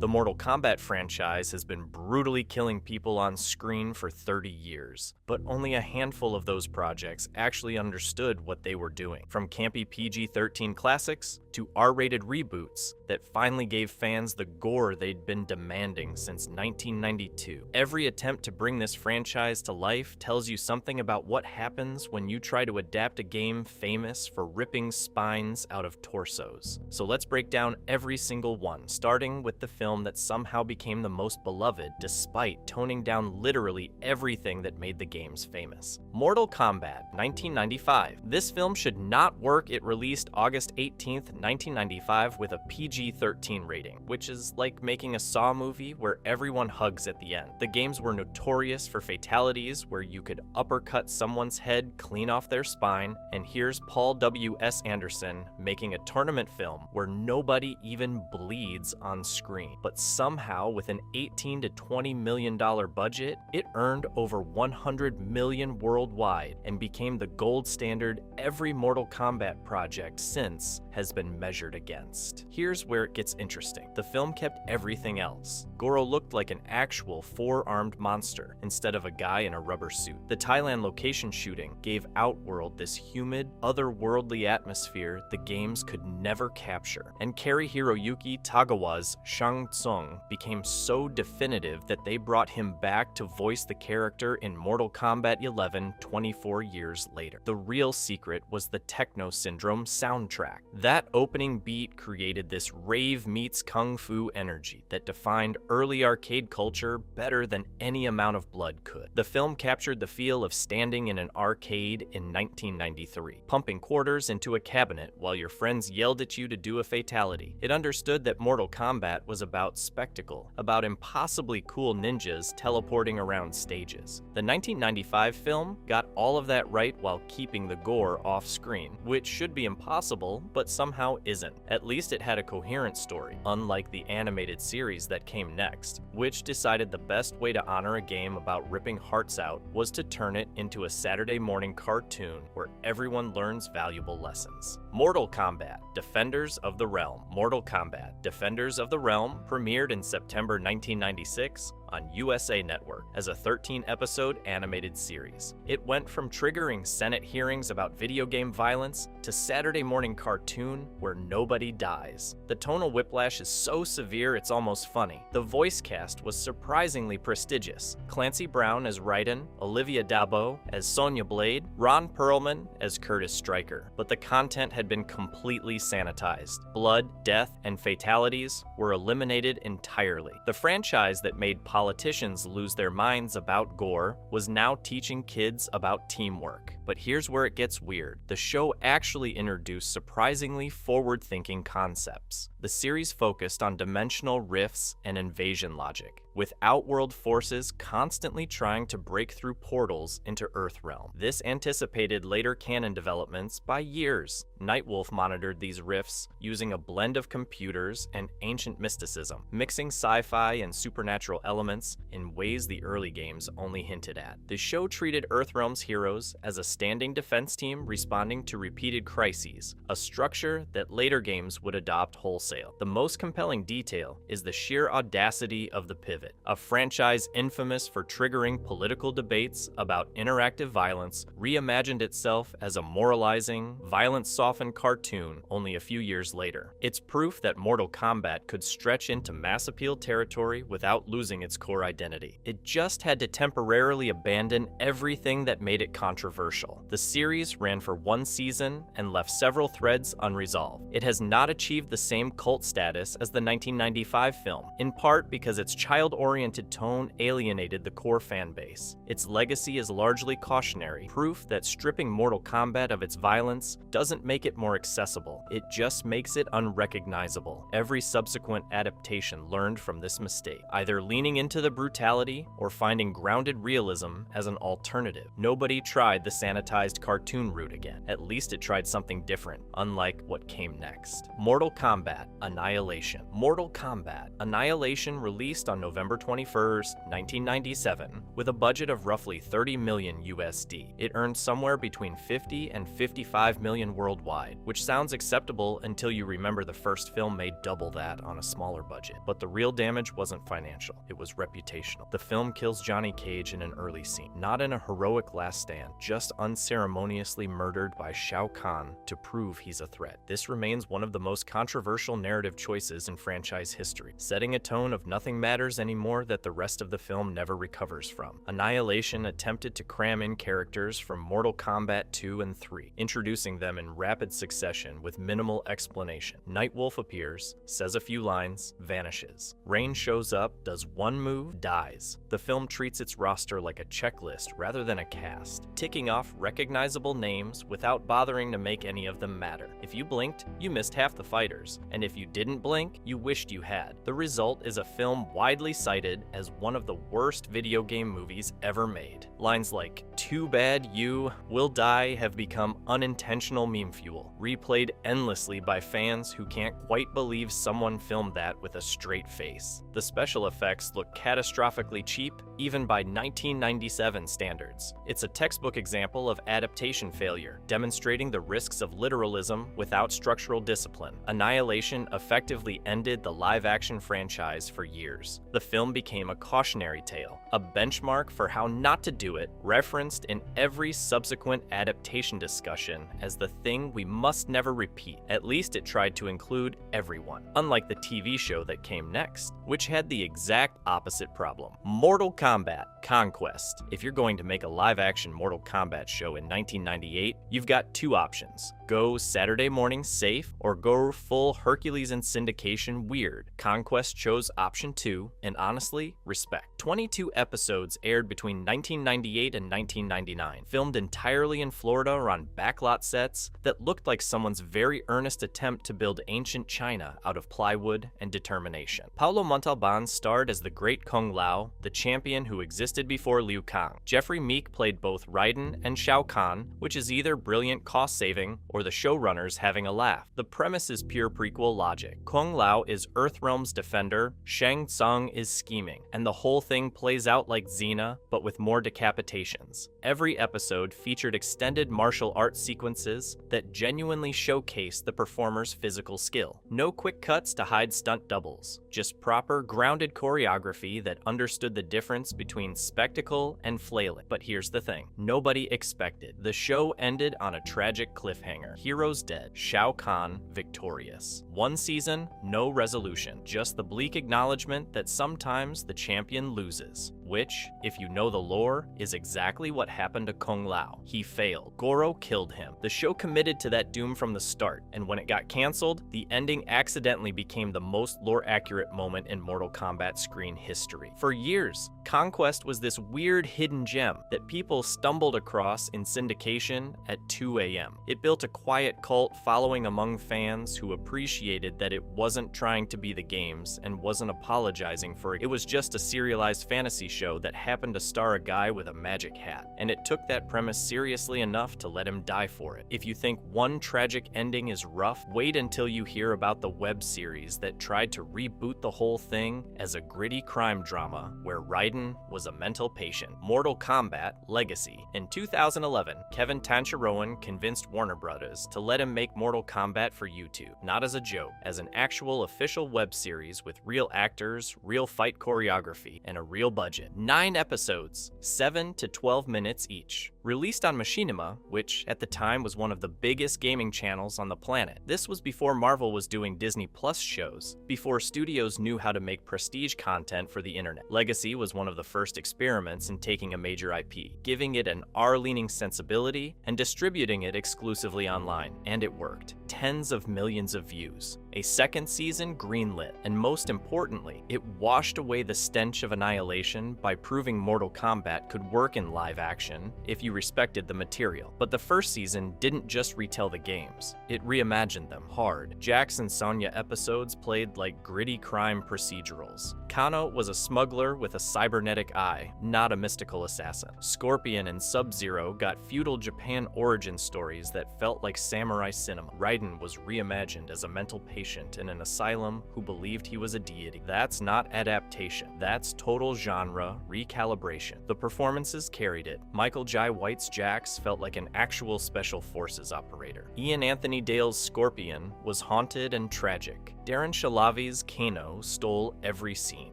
The Mortal Kombat franchise has been brutally killing people on screen for 30 years, but only a handful of those projects actually understood what they were doing. From campy PG-13 classics to R-rated reboots that finally gave fans the gore they'd been demanding since 1992. Every attempt to bring this franchise to life tells you something about what happens when you try to adapt a game famous for ripping spines out of torsos. So let's break down every single one, starting with the film that somehow became the most beloved despite toning down literally everything that made the games famous. Mortal Kombat, 1995. This film should not work. It released August 18th, 1995 with a PG-13 rating, which is like making a Saw movie where everyone hugs at the end. The games were notorious for fatalities where you could uppercut someone's head clean off their spine, and here's Paul W.S. Anderson making a tournament film where nobody even bleeds on screen. But somehow, with an $18 to $20 million budget, it earned over $100 million worldwide and became the gold standard every Mortal Kombat project since has been measured against. Here's where it gets interesting. The film kept everything else. Goro looked like an actual four-armed monster instead of a guy in a rubber suit. The Thailand location shooting gave Outworld this humid, otherworldly atmosphere the games could never capture. And Kari Hiroyuki Tagawa's Shang Tsung became so definitive that they brought him back to voice the character in Mortal Kombat 11 24 years later. The real secret was the Techno Syndrome soundtrack. That opening beat created this rave meets kung fu energy that defined early arcade culture better than any amount of blood could. The film captured the feel of standing in an arcade in 1993, pumping quarters into a cabinet while your friends yelled at you to do a fatality. It understood that Mortal Kombat was about spectacle, about impossibly cool ninjas teleporting around stages. The 1995 film got all of that right while keeping the gore off screen, which should be impossible, but somehow isn't. At least it had a coherent story, unlike the animated series that came next, which decided the best way to honor a game about ripping hearts out was to turn it into a Saturday morning cartoon where everyone learns valuable lessons. Mortal Kombat, Defenders of the Realm. Mortal Kombat, Defenders of the Realm premiered in September 1996 on USA Network as a 13-episode animated series. It went from triggering Senate hearings about video game violence to Saturday morning cartoon where nobody dies. The tonal whiplash is so severe it's almost funny. The voice cast was surprisingly prestigious. Clancy Brown as Raiden, Olivia Dabo as Sonya Blade, Ron Perlman as Curtis Stryker. But the content had been completely sanitized. Blood, death, and fatalities were eliminated entirely. The franchise that made politicians lose their minds about gore was now teaching kids about teamwork. But here's where it gets weird. The show actually introduced surprisingly forward-thinking concepts. The series focused on dimensional rifts and invasion logic, with outworld forces constantly trying to break through portals into Earthrealm. This anticipated later canon developments by years. Nightwolf monitored these rifts using a blend of computers and ancient mysticism, mixing sci-fi and supernatural elements in ways the early games only hinted at. The show treated Earthrealm's heroes as a standing defense team responding to repeated crises, a structure that later games would adopt wholesale. The most compelling detail is the sheer audacity of the pivot. A franchise infamous for triggering political debates about interactive violence reimagined itself as a moralizing, violence-softened cartoon only a few years later. It's proof that Mortal Kombat could stretch into mass appeal territory without losing its core identity. It just had to temporarily abandon everything that made it controversial. The series ran for one season and left several threads unresolved. It has not achieved the same cult status as the 1995 film, in part because its child-oriented tone alienated the core fan base. Its legacy is largely cautionary, proof that stripping Mortal Kombat of its violence doesn't make it more accessible, it just makes it unrecognizable. Every subsequent adaptation learned from this mistake, either leaning into into the brutality or finding grounded realism as an alternative. Nobody tried the sanitized cartoon route again. At least it tried something different, unlike what came next. Mortal Kombat: Annihilation. Mortal Kombat: Annihilation released on November 21st, 1997, with a budget of roughly 30 million USD. It earned somewhere between 50 and 55 million worldwide, which sounds acceptable until you remember the first film made double that on a smaller budget. But the real damage wasn't financial, it was reputational. The film kills Johnny Cage in an early scene, not in a heroic last stand, just unceremoniously murdered by Shao Kahn to prove he's a threat. This remains one of the most controversial narrative choices in franchise history, setting a tone of nothing matters anymore that the rest of the film never recovers from. Annihilation attempted to cram in characters from Mortal Kombat 2 and 3, introducing them in rapid succession with minimal explanation. Nightwolf appears, says a few lines, vanishes. Rain shows up, does one move, dies. The film treats its roster like a checklist rather than a cast, ticking off recognizable names without bothering to make any of them matter. If you blinked, you missed half the fighters, and if you didn't blink, you wished you had. The result is a film widely cited as one of the worst video game movies ever made. Lines like, "Too bad you will die" have become unintentional meme fuel, replayed endlessly by fans who can't quite believe someone filmed that with a straight face. The special effects look catastrophically cheap, even by 1997 standards. It's a textbook example of adaptation failure, demonstrating the risks of literalism without structural discipline. Annihilation effectively ended the live-action franchise for years. The film became a cautionary tale, a benchmark for how not to do it, referenced in every subsequent adaptation discussion as the thing we must never repeat. At least it tried to include everyone, unlike the TV show that came next, which had the exact opposite problem. Mortal Kombat: Conquest. If you're going to make a live-action Mortal Kombat show in 1998, you've got two options. Go Saturday morning safe, or go full Hercules in syndication weird. Conquest chose option 2, and honestly, respect. 22 episodes aired between 1998 and 1999, filmed entirely in Florida or on backlot sets that looked like someone's very earnest attempt to build ancient China out of plywood and determination. Paulo Montalban starred as the Great Kung Lao, the champion who existed before Liu Kang. Jeffrey Meek played both Raiden and Shao Kahn, which is either brilliant cost-saving or the showrunners having a laugh. The premise is pure prequel logic. Kung Lao is Earthrealm's defender, Shang Tsung is scheming, and the whole thing plays out like Xena, but with more decapitations. Every episode featured extended martial arts sequences that genuinely showcased the performer's physical skill. No quick cuts to hide stunt doubles, just proper, grounded choreography that understood the difference between spectacle and flailing. But here's the thing, nobody expected. The show ended on a tragic cliffhanger. Heroes dead, Shao Kahn victorious. One season, no resolution, just the bleak acknowledgement that sometimes the champion loses, which, if you know the lore, is exactly what happened to Kung Lao. He failed. Goro killed him. The show committed to that doom from the start, and when it got canceled, the ending accidentally became the most lore-accurate moment in Mortal Kombat screen history. For years, Conquest was this weird hidden gem that people stumbled across in syndication at 2 a.m. It built a quiet cult following among fans who appreciated that it wasn't trying to be the games and wasn't apologizing for it. It was just a serialized fantasy show that happened to star a guy with a magic hat, and it took that premise seriously enough to let him die for it. If you think one tragic ending is rough, wait until you hear about the web series that tried to reboot the whole thing as a gritty crime drama where Raiden was a mental patient. Mortal Kombat: Legacy. In 2011, Kevin Tancharoen convinced Warner Brothers to let him make Mortal Kombat for YouTube, not as a joke, as an actual official web series with real actors, real fight choreography, and a real budget. 9 episodes, 7 to 12 minutes each. Released on Machinima, which at the time was one of the biggest gaming channels on the planet. This was before Marvel was doing Disney Plus shows, before studios knew how to make prestige content for the internet. Legacy was one of the first experiments in taking a major IP, giving it an R-leaning sensibility and distributing it exclusively online, and it worked. tens of millions of views. A second season greenlit, and most importantly, it washed away the stench of annihilation by proving Mortal Kombat could work in live action if you respected the material. But the first season didn't just retell the games, it reimagined them hard. Jax and Sonya episodes played like gritty crime procedurals. Kano was a smuggler with a cybernetic eye, not a mystical assassin. Scorpion and Sub-Zero got feudal Japan origin stories that felt like samurai cinema. Raiden was reimagined as a mental patient in an asylum who believed he was a deity. That's not adaptation, that's total genre recalibration. The performances carried it. Michael Jai White's Jax felt like an actual special forces operator. Ian Anthony Dale's Scorpion was haunted and tragic. Darren Shalavi's Kano stole every scene,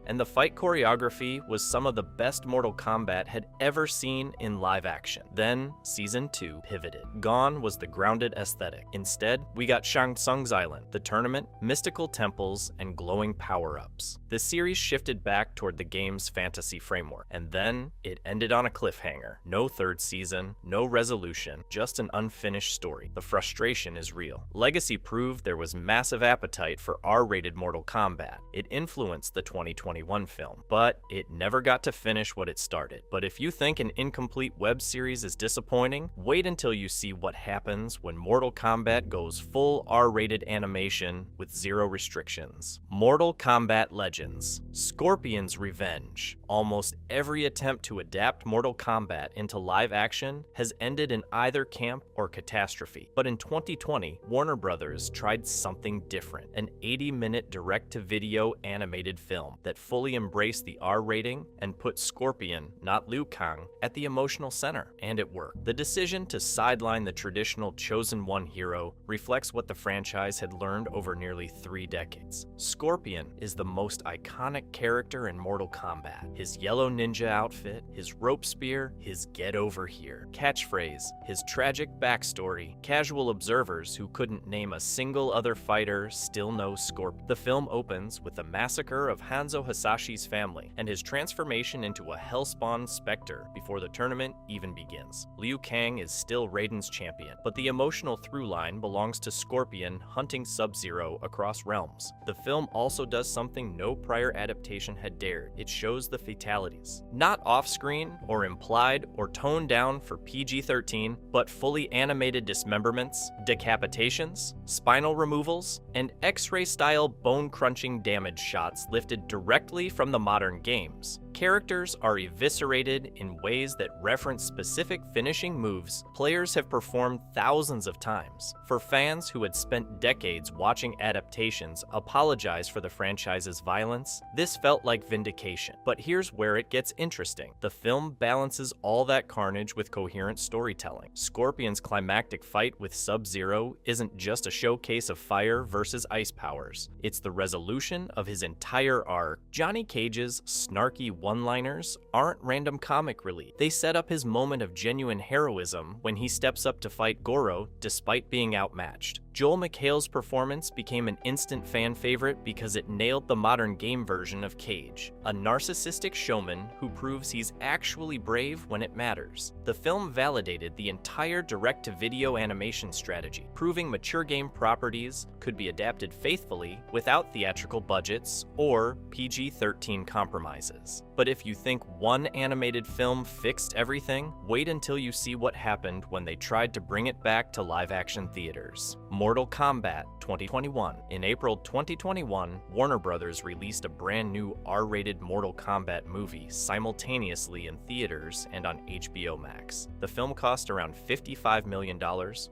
and the fight choreography was some of the best Mortal Kombat had ever seen in live action. Then, Season 2 pivoted. Gone was the grounded aesthetic. Instead, we got Shang Tsung's Island, the tournament, mystical temples, and glowing power-ups. The series shifted back toward the game's fantasy framework, and then it ended on a cliffhanger. No third season, no resolution, just an unfinished story. The frustration is real. Legacy proved there was massive appetite for R-rated Mortal Kombat. It influenced the 2021 film, but it never got to finish what it started. But if you think an incomplete web series is disappointing, wait until you see what happens when Mortal Kombat goes full R-rated animation with zero restrictions. Mortal Kombat Legends: Scorpion's Revenge. Almost every attempt to adapt Mortal Kombat into live action has ended in either camp or catastrophe. But in 2020, Warner Brothers tried something different, an 80-minute direct-to-video animated film that fully embraced the R rating and put Scorpion, not Liu Kang, at the emotional center, and it worked. The decision to sideline the traditional Chosen One hero reflects what the franchise had learned over nearly 3 decades. Scorpion is the most iconic character in Mortal Kombat. His yellow ninja outfit, his rope spear, his get over here catchphrase, his tragic backstory. Casual observers who couldn't name a single other fighter still know Scorpion. The film opens with the massacre of Hanzo Hasashi's family and his transformation into a hellspawn specter before the tournament even begins. Liu Kang is still Raiden's champion, but the emotional through line belongs to Scorpion hunting Sub-Zero across realms. The film also does something no prior adaptation had dared. It shows the fatalities. Not off-screen or implied or toned down for PG-13, but fully animated dismemberments, decapitations, spinal removals, and X-ray style bone-crunching damage shots lifted directly from the modern games. Characters are eviscerated in ways that reference specific finishing moves players have performed thousands of times. For fans who had spent decades watching adaptations apologize for the franchise's violence, this felt like vindication. But here's where it gets interesting. The film balances all that carnage with coherent storytelling. Scorpion's climactic fight with Sub-Zero isn't just a showcase of fire versus ice powers. It's the resolution of his entire arc. Johnny Cage's snarky one-liners aren't random comic relief. They set up his moment of genuine heroism when he steps up to fight Goro despite being outmatched. Joel McHale's performance became an instant fan favorite because it nailed the modern game version of Cage, a narcissistic showman who proves he's actually brave when it matters. The film validated the entire direct-to-video animation strategy, proving mature game properties could be adapted faithfully without theatrical budgets or PG-13 compromises. But if you think one animated film fixed everything, wait until you see what happened when they tried to bring it back to live-action theaters. Mortal Kombat 2021. In April 2021, Warner Brothers released a brand new R-rated Mortal Kombat movie simultaneously in theaters and on HBO Max. The film cost around $55 million,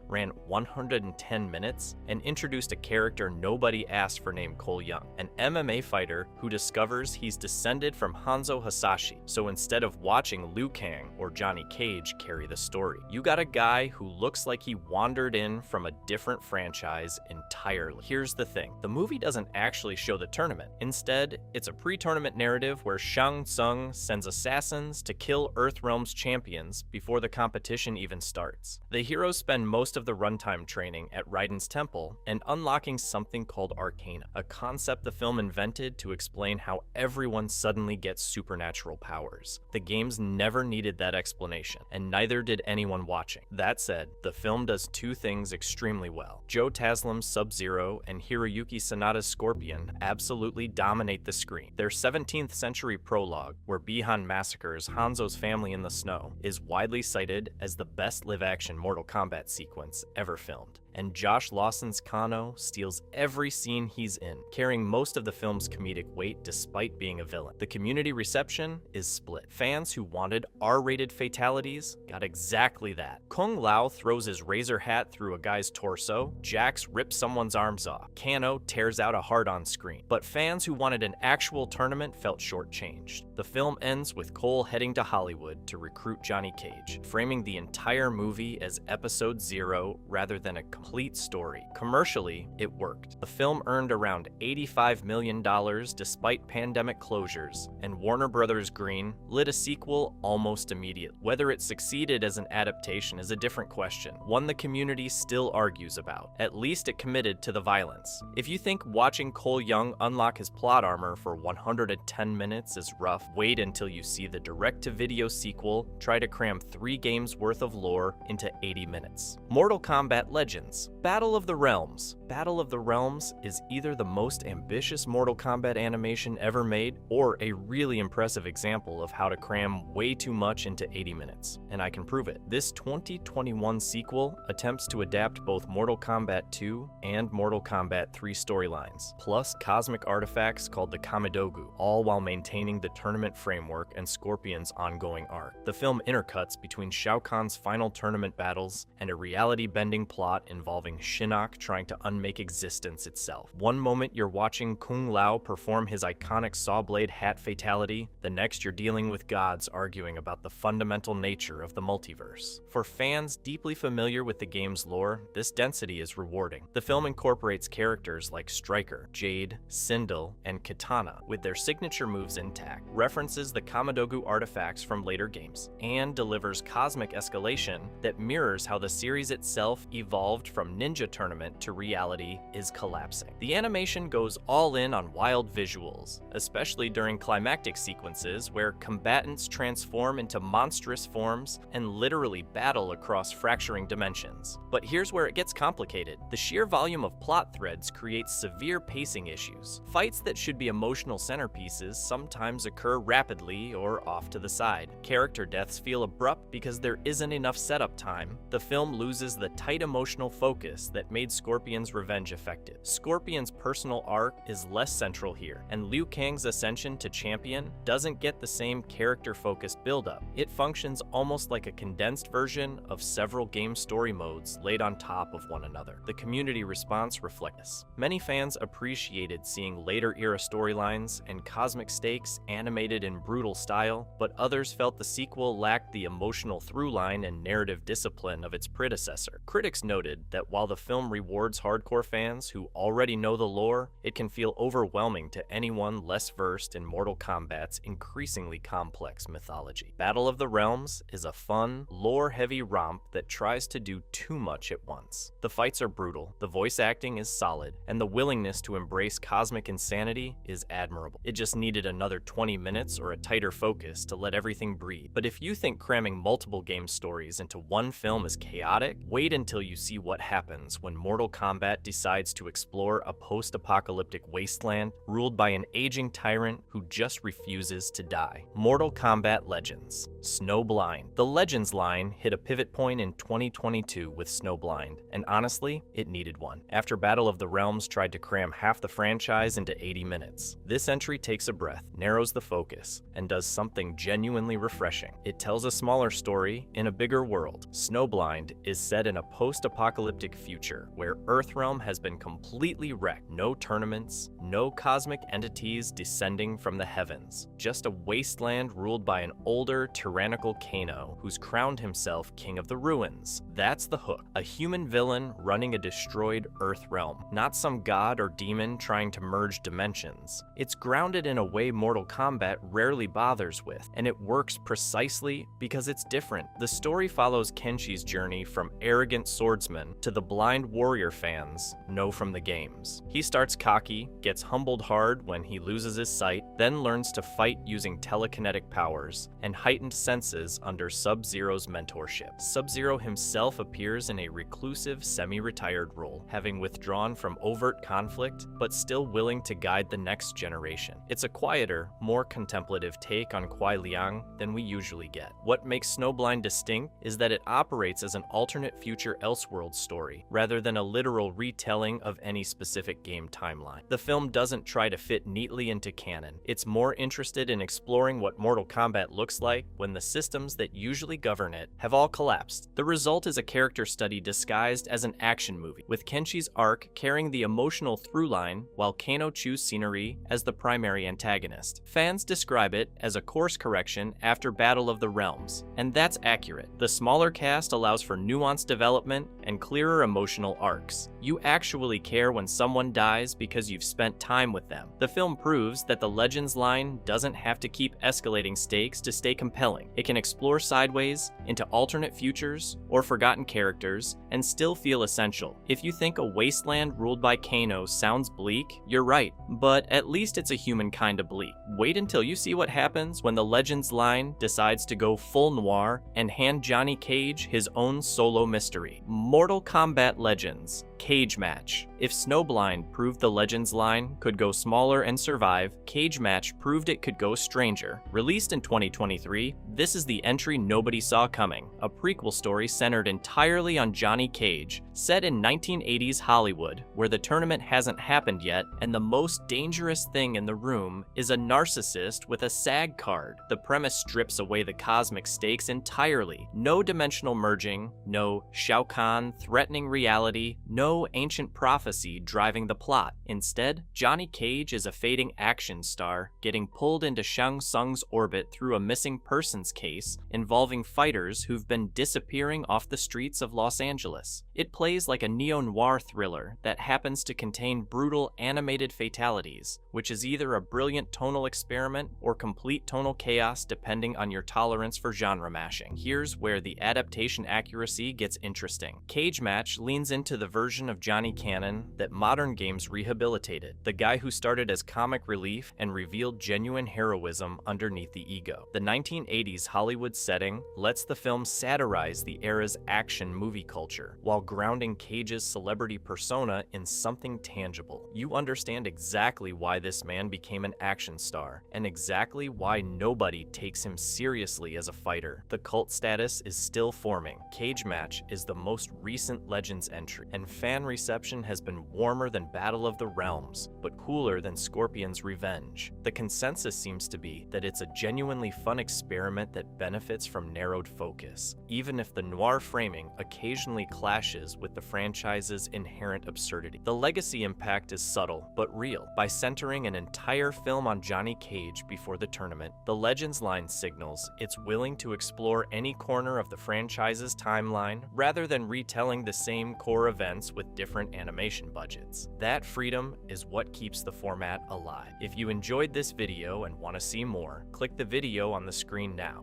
ran 110 minutes, and introduced a character nobody asked for named Cole Young, an MMA fighter who discovers he's descended from Hanzo Hasashi. So instead of watching Liu Kang or Johnny Cage carry the story, you got a guy who looks like he wandered in from a different franchise entirely. Here's the thing, the movie doesn't actually show the tournament. Instead, it's a pre-tournament narrative where Shang Tsung sends assassins to kill Earthrealm's champions before the competition even starts. The heroes spend most of the runtime training at Raiden's temple and unlocking something called Arcana, a concept the film invented to explain how everyone suddenly gets supernatural powers. The games never needed that explanation, and neither did anyone watching. That said, the film does two things extremely well. Joe Taslim's Sub-Zero and Hiroyuki Sanada's Scorpion absolutely dominate the screen. Their 17th century prologue, where Bihan massacres Hanzo's family in the snow, is widely cited as the best live-action Mortal Kombat sequence ever filmed. And Josh Lawson's Kano steals every scene he's in, carrying most of the film's comedic weight despite being a villain. The community reception is split. Fans who wanted R-rated fatalities got exactly that. Kung Lao throws his razor hat through a guy's torso, Jax rips someone's arms off, Kano tears out a heart on screen. But fans who wanted an actual tournament felt shortchanged. The film ends with Cole heading to Hollywood to recruit Johnny Cage, framing the entire movie as Episode 0 rather than a complete story. Commercially, it worked. The film earned around $85 million despite pandemic closures, and Warner Bros. Green lit a sequel almost immediately. Whether it succeeded as an adaptation is a different question, one the community still argues about. At least it committed to the violence. If you think watching Cole Young unlock his plot armor for 110 minutes is rough, wait until you see the direct-to-video sequel try to cram 3 games worth of lore into 80 minutes. Mortal Kombat Legends. Battle of the Realms. Battle of the Realms is either the most ambitious Mortal Kombat animation ever made, or a really impressive example of how to cram way too much into 80 minutes. And I can prove it. This 2021 sequel attempts to adapt both Mortal Kombat 2 and Mortal Kombat 3 storylines, plus cosmic artifacts called the Kamidogu, all while maintaining the tournament framework and Scorpion's ongoing arc. The film intercuts between Shao Kahn's final tournament battles and a reality-bending plot involving Shinnok trying to unmake existence itself. One moment you're watching Kung Lao perform his iconic sawblade hat fatality, the next you're dealing with gods arguing about the fundamental nature of the multiverse. For fans deeply familiar with the game's lore, this density is rewarding. The film incorporates characters like Stryker, Jade, Sindel, and Kitana, with their signature moves intact, references the Kamidogu artifacts from later games, and delivers cosmic escalation that mirrors how the series itself evolved from Ninja Tournament to reality is collapsing. The animation goes all in on wild visuals, especially during climactic sequences where combatants transform into monstrous forms and literally battle across fracturing dimensions. But here's where it gets complicated. The sheer volume of plot threads creates severe pacing issues. Fights that should be emotional centerpieces sometimes occur rapidly or off to the side. Character deaths feel abrupt because there isn't enough setup time. The film loses the tight emotional focus that made Scorpion's revenge effective. Scorpion's personal arc is less central here, and Liu Kang's ascension to champion doesn't get the same character-focused build-up. It functions almost like a condensed version of several game story modes laid on top of one another. The community response reflects this. Many fans appreciated seeing later-era storylines and cosmic stakes animated in brutal style, but others felt the sequel lacked the emotional through-line and narrative discipline of its predecessor. Critics noted that while the film rewards hardcore fans who already know the lore, it can feel overwhelming to anyone less versed in Mortal Kombat's increasingly complex mythology. Battle of the Realms is a fun, lore-heavy romp that tries to do too much at once. The fights are brutal, the voice acting is solid, and the willingness to embrace cosmic insanity is admirable. It just needed another 20 minutes or a tighter focus to let everything breathe. But if you think cramming multiple game stories into one film is chaotic, wait until you see what happens when Mortal Kombat decides to explore a post-apocalyptic wasteland ruled by an aging tyrant who just refuses to die. Mortal Kombat Legends. Snowblind. The Legends line hit a pivot point in 2022 with Snowblind, and honestly, it needed one. After Battle of the Realms tried to cram half the franchise into 80 minutes, this entry takes a breath, narrows the focus, and does something genuinely refreshing. It tells a smaller story in a bigger world. Snowblind is set in a post-apocalyptic future where Earthrealm has been completely wrecked. No tournaments, no cosmic entities descending from the heavens, just a wasteland ruled by an older, tyrannical Kano who's crowned himself King of the Ruins. That's the hook. A human villain running a destroyed Earthrealm, not some god or demon trying to merge dimensions. It's grounded in a way Mortal Kombat rarely bothers with, and it works precisely because it's different. The story follows Kenshi's journey from arrogant swordsman to the blind warrior fans fans know from the games. He starts cocky, gets humbled hard when he loses his sight, then learns to fight using telekinetic powers and heightened senses under Sub-Zero's mentorship. Sub-Zero himself appears in a reclusive, semi-retired role, having withdrawn from overt conflict, but still willing to guide the next generation. It's a quieter, more contemplative take on Kuai Liang than we usually get. What makes Snowblind distinct is that it operates as an alternate future Elseworlds story, rather than a literal retelling of any specific game timeline. The film doesn't try to fit neatly into canon. It's more interested in exploring what Mortal Kombat looks like when the systems that usually govern it have all collapsed. The result is a character study disguised as an action movie, with Kenshi's arc carrying the emotional through line while Kano Chu's scenery as the primary antagonist. Fans describe it as a course correction after Battle of the Realms, and that's accurate. The smaller cast allows for nuanced development and clearer emotional arcs. You actually care when someone dies because you've spent time with them. The film proves that the Legends line doesn't have to keep escalating stakes to stay compelling. It can explore sideways into alternate futures or forgotten characters and still feel essential. If you think a wasteland ruled by Kano sounds bleak, you're right, but at least it's a human kind of bleak. Wait until you see what happens when the Legends line decides to go full noir and hand Johnny Cage his own solo mystery. Mortal Kombat Legends Cage Match. If Snowblind proved the Legends line could go smaller and survive, Cage Match proved it could go stranger. Released in 2023, this is the entry nobody saw coming, a prequel story centered entirely on Johnny Cage, set in 1980s Hollywood, where the tournament hasn't happened yet, and the most dangerous thing in the room is a narcissist with a SAG card. The premise strips away the cosmic stakes entirely. No dimensional merging, no Shao Kahn threatening reality, no ancient prophecy driving the plot. Instead, Johnny Cage is a fading action star getting pulled into Shang Tsung's orbit through a missing persons case involving fighters who've been disappearing off the streets of Los Angeles. It plays like a neo-noir thriller that happens to contain brutal animated fatalities, which is either a brilliant tonal experiment or complete tonal chaos depending on your tolerance for genre mashing. Here's where the adaptation accuracy gets interesting. Cage Match leans into the version of Johnny Cannon that modern games rehabilitated, the guy who started as comic relief and revealed genuine heroism underneath the ego. The 1980s Hollywood setting lets the film satirize the era's action movie culture, while grounding Cage's celebrity persona in something tangible. You understand exactly why this man became an action star, and exactly why nobody takes him seriously as a fighter. The cult status is still forming. Cage Match is the most recent Legends entry, and fan reception has been warmer than Battle of the Realms, but cooler than Scorpion's Revenge. The consensus seems to be that it's a genuinely fun experiment that benefits from narrowed focus, even if the noir framing occasionally clashes with the franchise's inherent absurdity. The legacy impact is subtle, but real. By centering an entire film on Johnny Cage before the tournament, the Legends line signals it's willing to explore any corner of the franchise's timeline rather than retelling the same core events with different animation budgets. That freedom is what keeps the format alive. If you enjoyed this video and want to see more, click the video on the screen now.